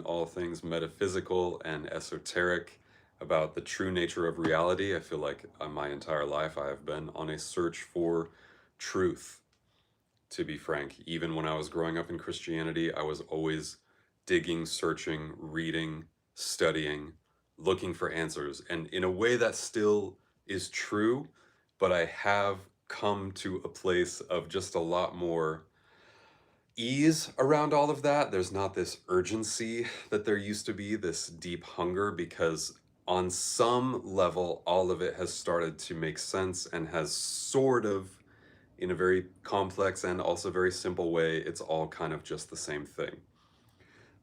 all things metaphysical and esoteric, about the true nature of reality. I feel like my entire life I have been on a search for truth, to be frank. Even when I was growing up in Christianity, I was always digging, searching, reading, studying, looking for answers. And in a way that still is true, but I have come to a place of just a lot more ease around all of that. There's not this urgency that there used to be, this deep hunger, because on some level, all of it has started to make sense and has sort of, in a very complex and also very simple way, it's all kind of just the same thing.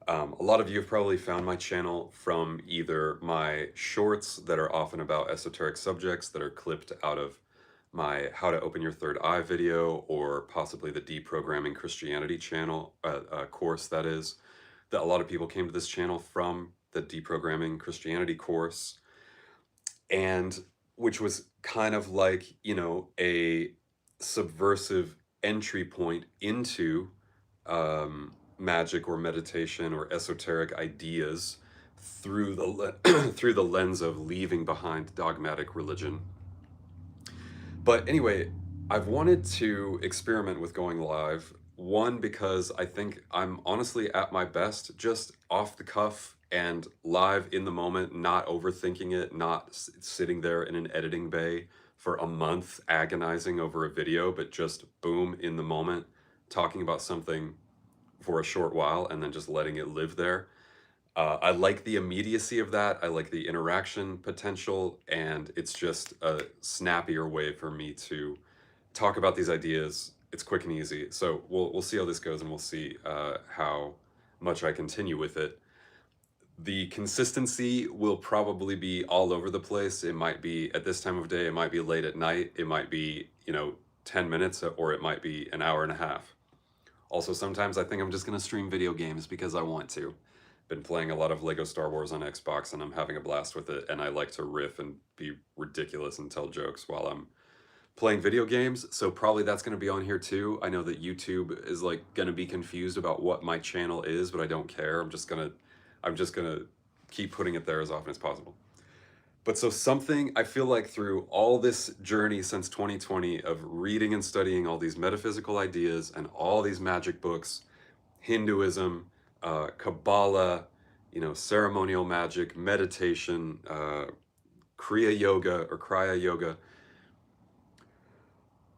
A lot of you have probably found my channel from either my shorts that are often about esoteric subjects that are clipped out of my How to Open Your Third Eye video, or possibly the Deprogramming Christianity channel, course that is, that a lot of people came to this channel from the Deprogramming Christianity course, and which was kind of like, you know, a subversive entry point into magic or meditation or esoteric ideas through through the lens of leaving behind dogmatic religion. But anyway, I've wanted to experiment with going live. One, because I think I'm honestly at my best just off the cuff and live in the moment, not overthinking it, not sitting there in an editing bay for a month agonizing over a video, but just boom, in the moment, talking about something for a short while and then just letting it live there. I like the immediacy of that. I like the interaction potential, and it's just a snappier way for me to talk about these ideas. It's quick and easy. So we'll see how this goes, and we'll see how much I continue with it. The consistency will probably be all over the place. It might be at this time of day, it might be late at night, it might be, you know, 10 minutes, or it might be an hour and a half. Also, sometimes I think I'm just going to stream video games because I want to. Been playing a lot of Lego Star Wars on Xbox, and I'm having a blast with it, and I like to riff and be ridiculous and tell jokes while I'm playing video games, so probably that's going to be on here too. I know that YouTube is like going to be confused about what my channel is, but I don't care. I'm just going to keep putting it there as often as possible. But so something, I feel like through all this journey since 2020 of reading and studying all these metaphysical ideas and all these magic books, Hinduism, Kabbalah, you know, ceremonial magic, meditation, Kriya Yoga or Kriya Yoga,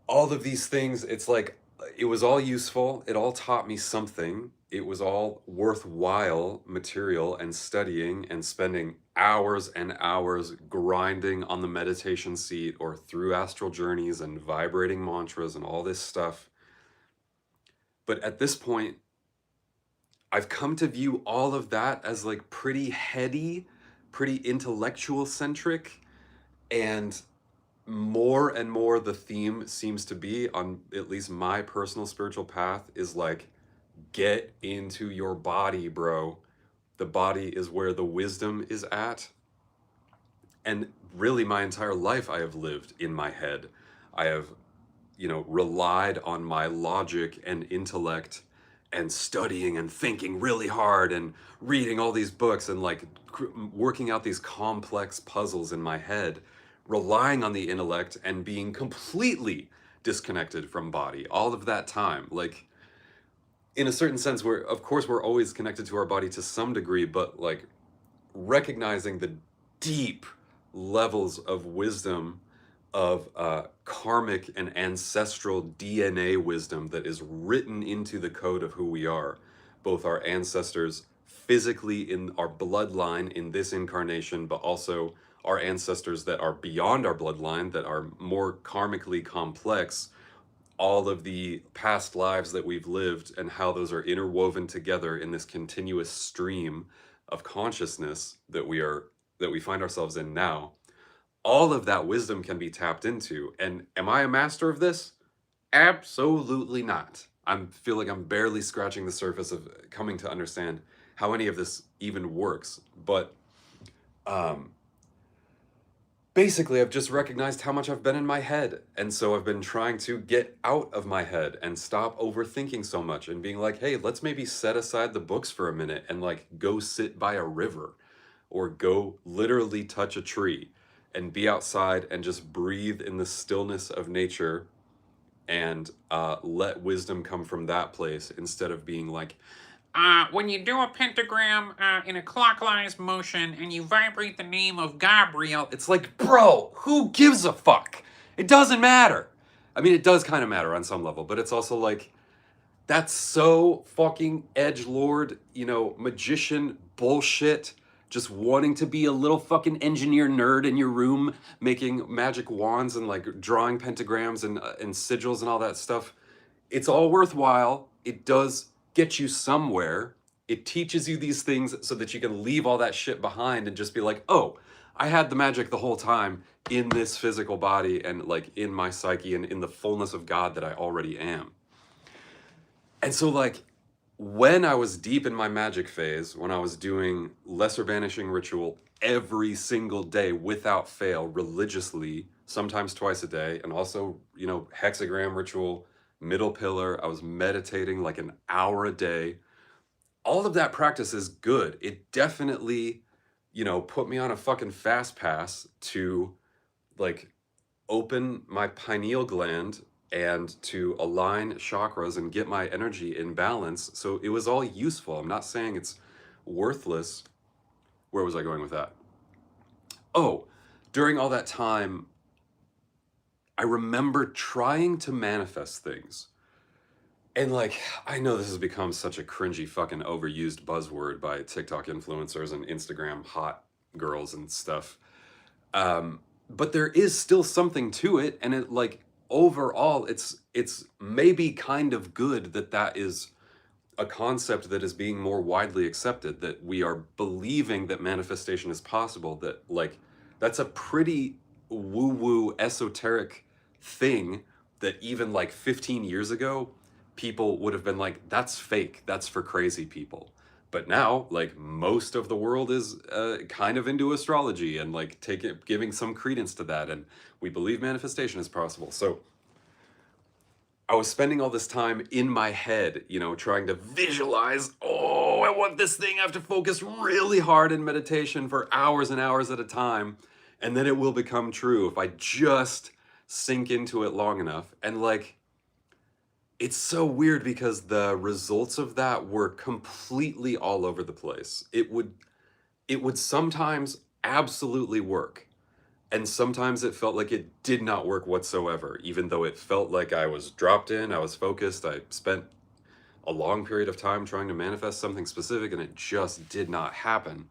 all of these things, it's like, it was all useful. It all taught me something. It was all worthwhile material and studying and spending hours and hours grinding on the meditation seat or through astral journeys and vibrating mantras and all this stuff. But at this point, I've come to view all of that as like pretty heady, pretty intellectual centric, and more and more the theme seems to be, on at least my personal spiritual path, is like, get into your body, bro. The body is where the wisdom is at. And really my entire life I have lived in my head. I have, you know, relied on my logic and intellect and studying and thinking really hard and reading all these books and like working out these complex puzzles in my head, relying on the intellect and being completely disconnected from body all of that time. Like, in a certain sense, we're, of course, we're always connected to our body to some degree, but like recognizing the deep levels of wisdom, of karmic and ancestral DNA wisdom that is written into the code of who we are, both our ancestors physically in our bloodline in this incarnation, but also our ancestors that are beyond our bloodline, that are more karmically complex, all of the past lives that we've lived and how those are interwoven together in this continuous stream of consciousness that we find ourselves in now. All of that wisdom can be tapped into. And am I a master of this? Absolutely not. I feel like I'm barely scratching the surface of coming to understand how any of this even works. But basically I've just recognized how much I've been in my head. And so I've been trying to get out of my head and stop overthinking so much and being like, hey, let's maybe set aside the books for a minute and like go sit by a river or go literally touch a tree and be outside and just breathe in the stillness of nature and let wisdom come from that place instead of being like, when you do a pentagram in a clockwise motion and you vibrate the name of Gabriel, it's like, bro, who gives a fuck? It doesn't matter. I mean, it does kind of matter on some level, but it's also like, that's so fucking edgelord, you know, magician bullshit. Just wanting to be a little fucking engineer nerd in your room, making magic wands and like drawing pentagrams and sigils and all that stuff. It's all worthwhile. It does get you somewhere. It teaches you these things so that you can leave all that shit behind and just be like, oh, I had the magic the whole time in this physical body and like in my psyche and in the fullness of God that I already am. And so, like, when I was deep in my magic phase, when I was doing lesser banishing ritual every single day without fail, religiously, sometimes twice a day, and also, you know, hexagram ritual, middle pillar, I was meditating like an hour a day. All of that practice is good. It definitely, you know, put me on a fucking fast pass to like open my pineal gland and to align chakras and get my energy in balance. So it was all useful. I'm not saying it's worthless. Where was I going with that? Oh, during all that time, I remember trying to manifest things. And like, I know this has become such a cringy fucking overused buzzword by TikTok influencers and Instagram hot girls and stuff. But there is still something to it, and it like overall, it's maybe kind of good that that is a concept that is being more widely accepted. That we are believing that manifestation is possible. That like that's a pretty woo-woo esoteric thing that even like 15 years ago, people would have been like, that's fake. That's for crazy people. But now, like most of the world is kind of into astrology and like giving some credence to that, and we believe manifestation is possible. So I was spending all this time in my head, you know, trying to visualize. Oh, I want this thing. I have to focus really hard in meditation for hours and hours at a time, and then it will become true if I just sink into it long enough. And like it's so weird because the results of that were completely all over the place. It would sometimes absolutely work, and sometimes it felt like it did not work whatsoever, even though it felt like I was dropped in, I was focused, I spent a long period of time trying to manifest something specific and it just did not happen.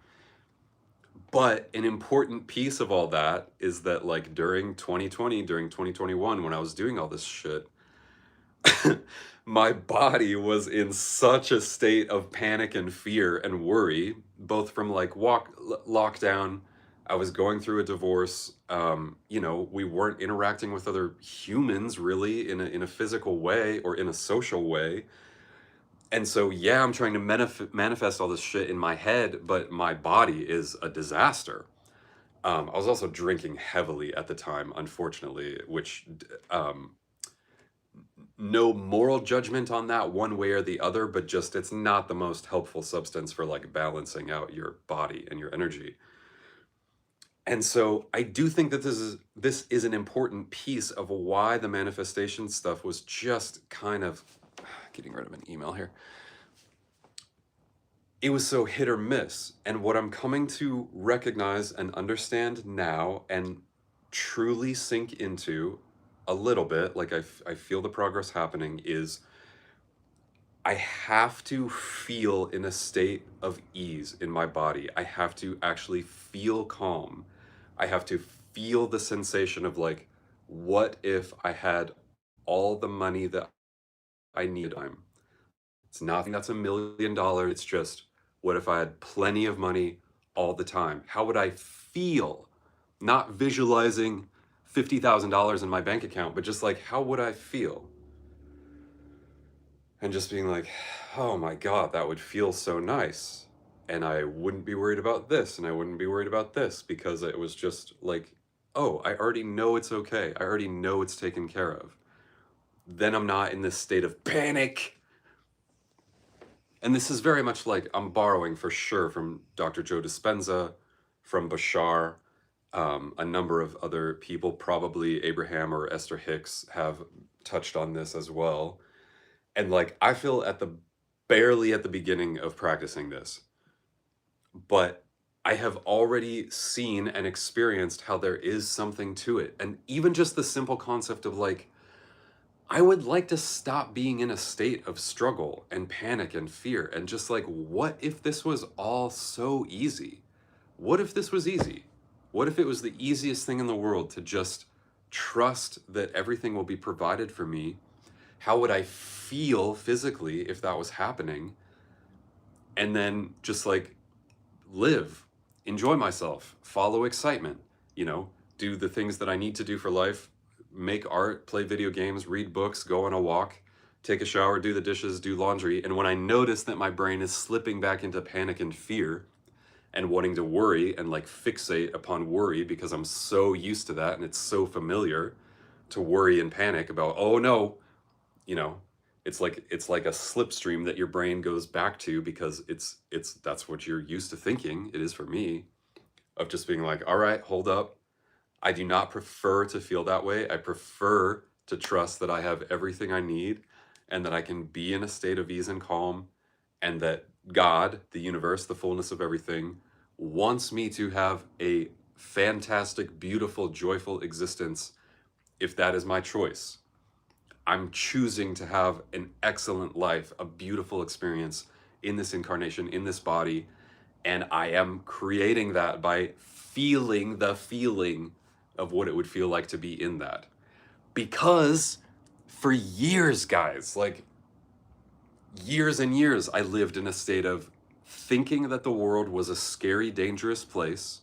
But an important piece of all that is that like during 2020, during 2021 when I was doing all this shit, my body was in such a state of panic and fear and worry, both from like lockdown. I was going through a divorce. You know, we weren't interacting with other humans really in a physical way or in a social way. And so, yeah, I'm trying to manifest all this shit in my head, but my body is a disaster. I was also drinking heavily at the time, unfortunately, which no moral judgment on that one way or the other, but just it's not the most helpful substance for like balancing out your body and your energy. And so I do think that this is an important piece of why the manifestation stuff was just kind of getting rid of an email here. It was so hit or miss. And what I'm coming to recognize and understand now and truly sink into a little bit, like I feel the progress happening, is I have to feel in a state of ease in my body. I have to actually feel calm. I have to feel the sensation of like, what if I had all the money that I need? It's nothing that's $1 million. It's just, what if I had plenty of money all the time? How would I feel? Not visualizing $50,000 in my bank account, but just like, how would I feel? And just being like, oh my God, that would feel so nice. And I wouldn't be worried about this, and I wouldn't be worried about this, because it was just like oh, I already know it's okay. I already know it's taken care of. Then I'm not in this state of panic. And this is very much like I'm borrowing for sure from Dr. Joe Dispenza, from Bashar, a number of other people, probably Abraham or Esther Hicks, have touched on this as well. And like, I feel barely at the beginning of practicing this, but I have already seen and experienced how there is something to it. And even just the simple concept of like, I would like to stop being in a state of struggle and panic and fear and just like, what if this was all so easy? What if this was easy? What if it was the easiest thing in the world to just trust that everything will be provided for me? How would I feel physically if that was happening? And then just like live, enjoy myself, follow excitement, you know, do the things that I need to do for life, make art, play video games, read books, go on a walk, take a shower, do the dishes, do laundry. And when I notice that my brain is slipping back into panic and fear and wanting to worry and like fixate upon worry because I'm so used to that and it's so familiar to worry and panic about, oh no, you know, it's like a slipstream that your brain goes back to because it's that's what you're used to thinking. It is for me, of just being like, all right, hold up. I do not prefer to feel that way. I prefer to trust that I have everything I need and that I can be in a state of ease and calm, and that God, the universe, the fullness of everything, wants me to have a fantastic, beautiful, joyful existence if that is my choice. I'm choosing to have an excellent life, a beautiful experience in this incarnation, in this body, and I am creating that by feeling the feeling of what it would feel like to be in that. Because for years, guys, like years and years, I lived in a state of thinking that the world was a scary, dangerous place.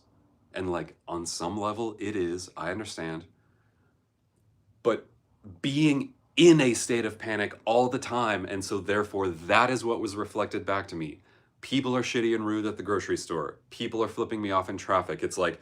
And like on some level, it is, I understand. But being in a state of panic all the time. And so, therefore, that is what was reflected back to me. People are shitty and rude at the grocery store. People are flipping me off in traffic. It's like,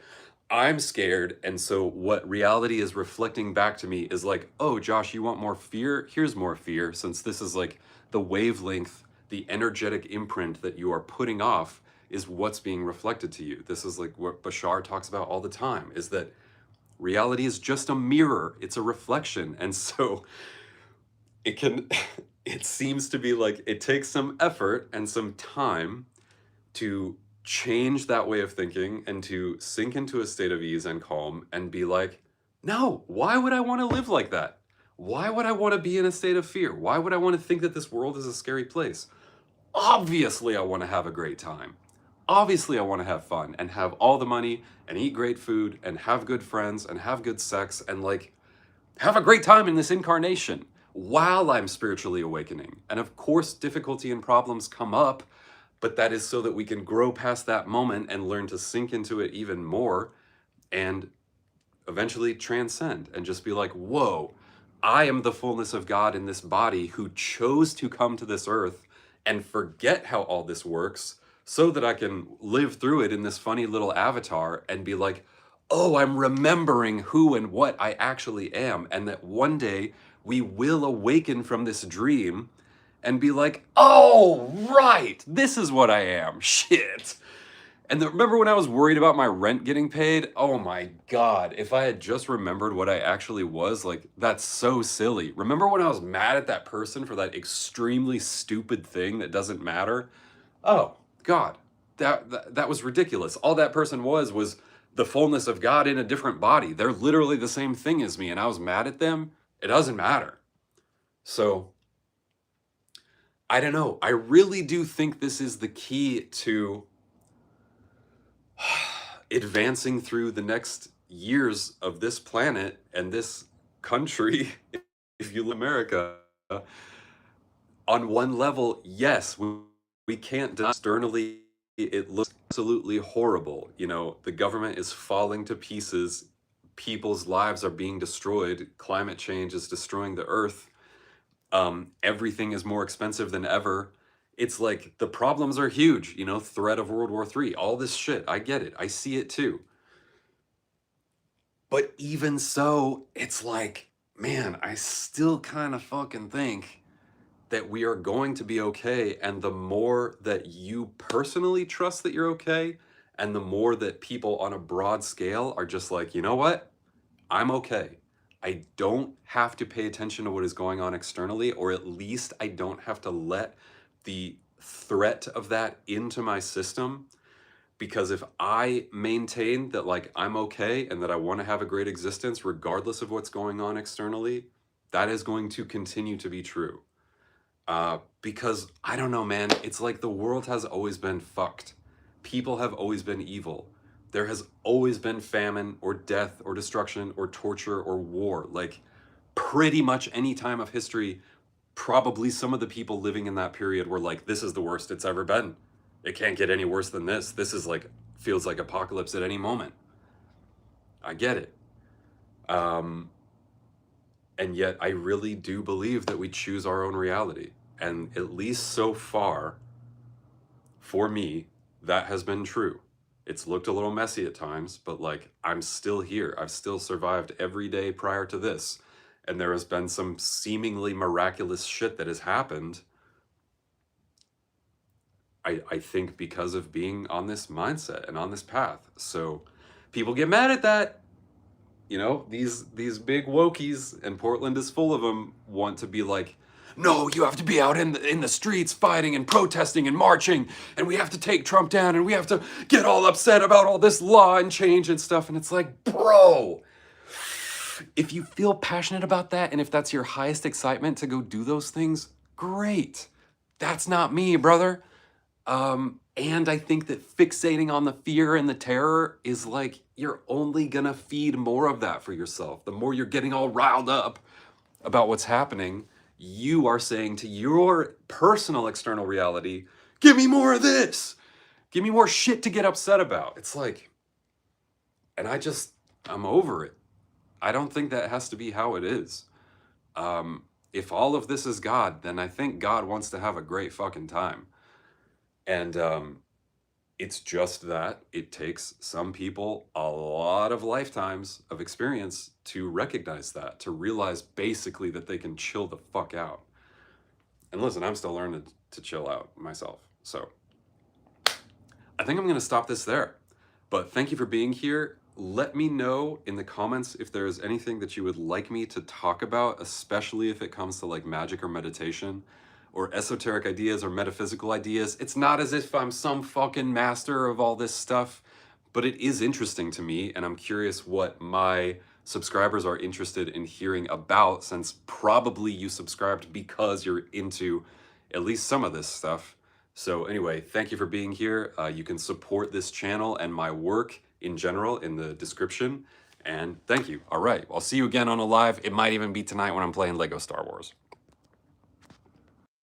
I'm scared. And so, what reality is reflecting back to me is like, oh, Josh, you want more fear? Here's more fear. Since this is like the wavelength, the energetic imprint that you are putting off is what's being reflected to you. This is like what Bashar talks about all the time, is that reality is just a mirror, it's a reflection. And so it can it seems to be like it takes some effort and some time to change that way of thinking and to sink into a state of ease and calm and be like, no, why would I want to live like that? Why would I want to be in a state of fear? Why would I want to think that this world is a scary place? Obviously I want to have a great time. Obviously I want to have fun and have all the money and eat great food and have good friends and have good sex and like have a great time in this incarnation while I'm spiritually awakening. And of course difficulty and problems come up, but that is so that we can grow past that moment and learn to sink into it even more and eventually transcend and just be like, whoa, I am the fullness of God in this body who chose to come to this earth and forget how all this works so that I can live through it in this funny little avatar and be like, oh, I'm remembering who and what I actually am. And that one day we will awaken from this dream and be like, oh, right, this is what I am. Shit. And remember when I was worried about my rent getting paid? Oh my God, if I had just remembered what I actually was, like, that's so silly. Remember when I was mad at that person for that extremely stupid thing that doesn't matter? Oh God, that was ridiculous. All that person was the fullness of God in a different body. They're literally the same thing as me, and I was mad at them. It doesn't matter. So, I don't know. I really do think this is the key to advancing through the next years of this planet and this country. If you live in America, on one level, yes, we can't deny externally it looks absolutely horrible. You know, the government is falling to pieces, people's lives are being destroyed, climate change is destroying the earth, everything is more expensive than ever. It's like the problems are huge, you know, threat of World War III, all this shit. I get it. I see it too. But even so, it's like, man, I still kind of fucking think that we are going to be okay. And the more that you personally trust that you're okay, and the more that people on a broad scale are just like, you know what? I'm okay. I don't have to pay attention to what is going on externally, or at least I don't have to let the threat of that into my system. Because if I maintain that, like, I'm okay and that I want to have a great existence regardless of what's going on externally, that is going to continue to be true. Because I don't know, man, it's like the world has always been fucked. People have always been evil. There has always been famine or death or destruction or torture or war. Like, pretty much any time of history, probably some of the people living in that period were like, this is the worst it's ever been. It can't get any worse than this. This is like, feels like apocalypse at any moment. I get it. And yet I really do believe that we choose our own reality. And at least so far, for me, that has been true. It's looked a little messy at times, but like, I'm still here. I've still survived every day prior to this. And there has been some seemingly miraculous shit that has happened. I think because of being on this mindset and on this path. So people get mad at that. You know, these big wokies, and Portland is full of them, want to be like, no, you have to be out in the streets fighting and protesting and marching, and we have to take Trump down, and we have to get all upset about all this law and change and stuff. And it's like, bro, if you feel passionate about that, and if that's your highest excitement to go do those things, great. That's not me, brother. And I think that fixating on the fear and the terror is like, you're only gonna feed more of that for yourself. The more you're getting all riled up about what's happening, you are saying to your personal external reality, give me more of this. Give me more shit to get upset about. It's like, and I'm over it. I don't think that has to be how it is. If all of this is God, then I think God wants to have a great fucking time. And it's just that it takes some people a lot of lifetimes of experience to recognize that, to realize basically that they can chill the fuck out. And listen, I'm still learning to chill out myself. So I think I'm going to stop this there. But thank you for being here. Let me know in the comments if there's anything that you would like me to talk about, especially if it comes to like magic or meditation, or esoteric ideas or metaphysical ideas. It's not as if I'm some fucking master of all this stuff, but it is interesting to me, and I'm curious what my subscribers are interested in hearing about, since probably you subscribed because you're into at least some of this stuff. So anyway, thank you for being here. You can support this channel and my work in general in the description, and thank you. All right, I'll see you again on a live. It might even be tonight when I'm playing Lego Star Wars.